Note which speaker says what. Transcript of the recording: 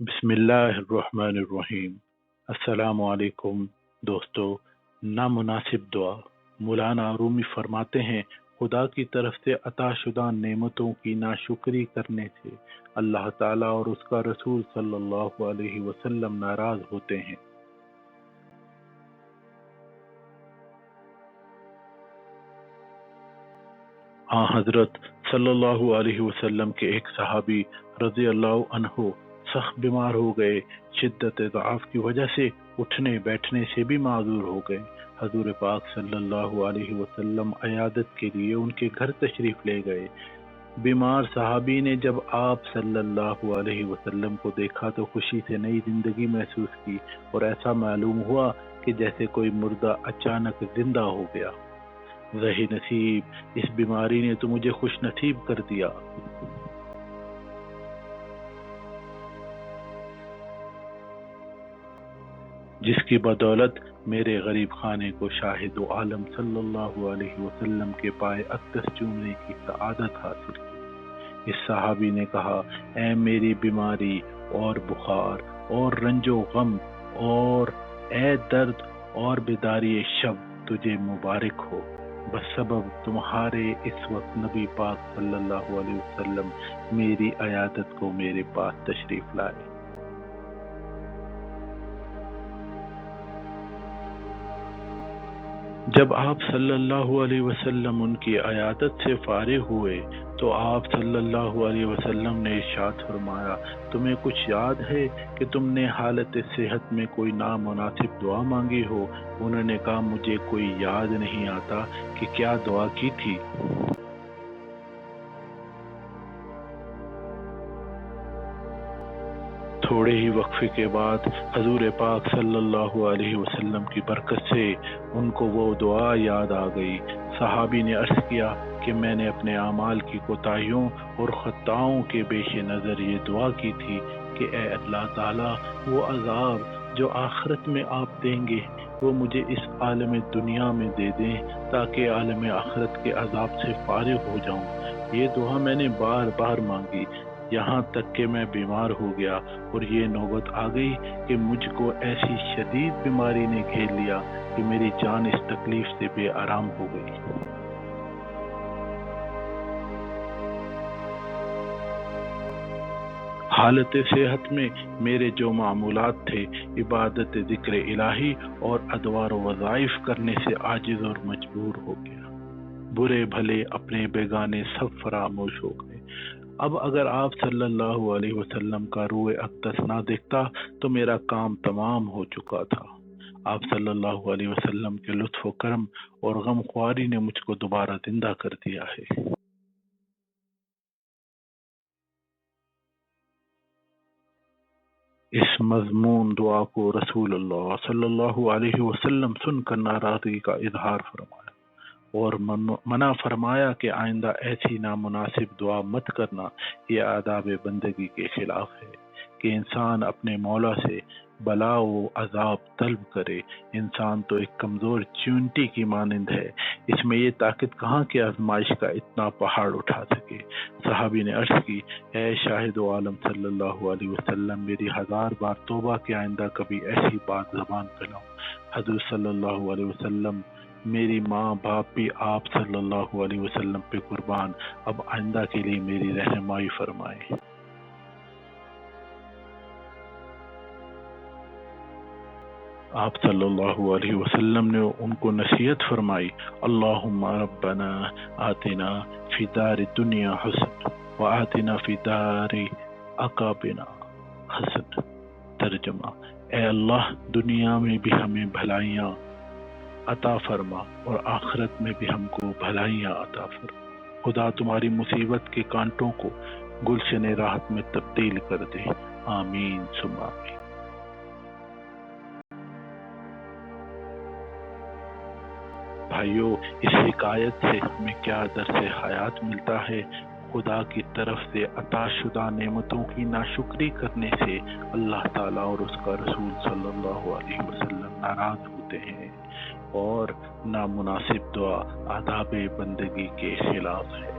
Speaker 1: बिस्मिल्लाहिर्रहमानिर्रहीम। अस्सलाम वालेकुम दोस्तों। नामुनासिब दुआ। मौलाना रूमी फरमाते हैं, खुदा की तरफ से अता शुदा नेमतों की नाशुक्री करने से अल्लाह ताला और उसका रसूल सल्लल्लाहु अलैहि वसल्लम नाराज होते हैं। हाँ, हजरत सल्लल्लाहु अलैहि वसल्लम के एक सहाबी रजी अल्लाह अन्हो सख्त बीमार हो गए। शिद्दत ज़आफ की वजह से उठने बैठने से भी माजूर हो गए। हजूर पाक सल्लल्लाहु अलैहि वसल्लम अयादत के लिए उनके घर तशरीफ ले गए। बीमार सहाबी ने जब आप सल्लल्लाहु अलैहि वसल्लम को देखा तो खुशी से नई जिंदगी महसूस की और ऐसा मालूम हुआ कि जैसे कोई मुर्दा अचानक जिंदा हो गया। रही नसीब, इस बीमारी ने तो मुझे खुश नसीब कर दिया। जिसकी बदौलत मेरे गरीब खाने को शाहिद आलम सल्लल्लाहु अलैहि वसल्लम के पाए अक्दस चूमने की सआदत हासिल की। इस सहाबी ने कहा, ऐ मेरी बीमारी और बुखार और रंजो गम और ऐ दर्द और बेदारी शब, तुझे मुबारक हो, बसबब तुम्हारे इस वक्त नबी पाक सल्लल्लाहु अलैहि वसल्लम मेरी अयादत को मेरे पास तशरीफ लाए। जब आप सल्लल्लाहु अलैहि वसल्लम उनकी अयादत से फारिग हुए तो आप सल्लल्लाहु अलैहि वसल्लम ने इरशाद फरमाया, तुम्हें कुछ याद है कि तुमने हालत सेहत में कोई नामुनासिब दुआ मांगी हो? उन्होंने कहा, मुझे कोई याद नहीं आता कि क्या दुआ की थी। थोड़े ही वक्फे के बाद हजूर पाक सल्लल्लाहु अलैहि वसल्लम की बरकत से उनको वो दुआ याद आ गई। सहाबी ने अर्ज किया कि मैंने अपने आमाल की कोताहियों और खताओं के पेश नज़र ये दुआ की थी कि ए अल्लाह ताला, वो अजाब जो आखिरत में आप देंगे वो मुझे इस आलम दुनिया में दे दें ताकि आलम आखिरत के अजाब से फारिग हो जाऊं। ये दुआ मैंने बार बार मांगी, यहाँ तक कि मैं बीमार हो गया और ये नौबत आ गई कि मुझको ऐसी शदीद बीमारी ने घेर लिया कि मेरी जान इस तकलीफ से बेआराम हो गई। हालत सेहत में मेरे जो मामूलात थे, इबादत ज़िक्र इलाही और अदवार वज़ाइफ करने से आजिज़ और मजबूर हो गया। बुरे भले अपने बेगाने सब फरामोश हो गए। अब अगर आप सल्लल्लाहु अलैहि वसल्लम का रूए अक़दस ना देखता तो मेरा काम तमाम हो चुका था। आप सल्लल्लाहु अलैहि वसल्लम के लुत्फ़ व करम और गमख्वारी ने मुझको दोबारा जिंदा कर दिया है। इस मज़मून दुआ को रसूलुल्लाह सल्लल्लाहु अलैहि वसल्लम सुनकर नाराज़गी का इजहार फरमाया और मना फरमाया कि आइंदा ऐसी नामुनासिब दुआ मत करना। ये आदाब बंदगी के खिलाफ है कि इंसान अपने मौला से बला व अजाब तलब करे। इंसान तो एक कमज़ोर चींटी की मानंद है, इसमें ये ताकत कहाँ कि आजमाइश का इतना पहाड़ उठा सके। सहाबी ने अर्ज की, ऐ शाहिद आलम सल्लल्लाहु अलैहि वसल्लम, मेरी 1000 बार तौबा कि आइंदा कभी ऐसी बात ज़बान पे लाऊं। हज़रत सल्लल्लाहु अलैहि वसल्लम, मेरी माँ बाप भी आप सल्लल्लाहु अलैहि वसल्लम पे कुर्बान, अब आइंदा के लिए मेरी रहनुमाई फरमाएं। आप सल्लल्लाहु अलैहि वसल्लम ने उनको नसीहत फरमाई, अल्लाहुम्मा रब्बना आतिना फी दारि दुनिया हसन व आतिना फी दारि अकाबिना हसन। तर्जुमा, ए अल्लाह, दुनिया में भी हमें भलाइयाँ अता फरमा और आखिरत में भी हमको भलाइयाँ अता फरमा। खुदा तुम्हारी मुसीबत के कांटों को गुलशन राहत में तब्दील कर दे। आमीन सुम्मा आमीन। भाइयों, इस हिकायत से हमें क्या दर्स हयात मिलता है? खुदा की तरफ से अता शुदा नेमतों की नाशुक्री करने से अल्लाह ताला और उसका रसूल सल्लल्लाहु अलैहि वसल्लम नाराज होते हैं और नामुनासिब दुआ आदाब बंदगी के खिलाफ है।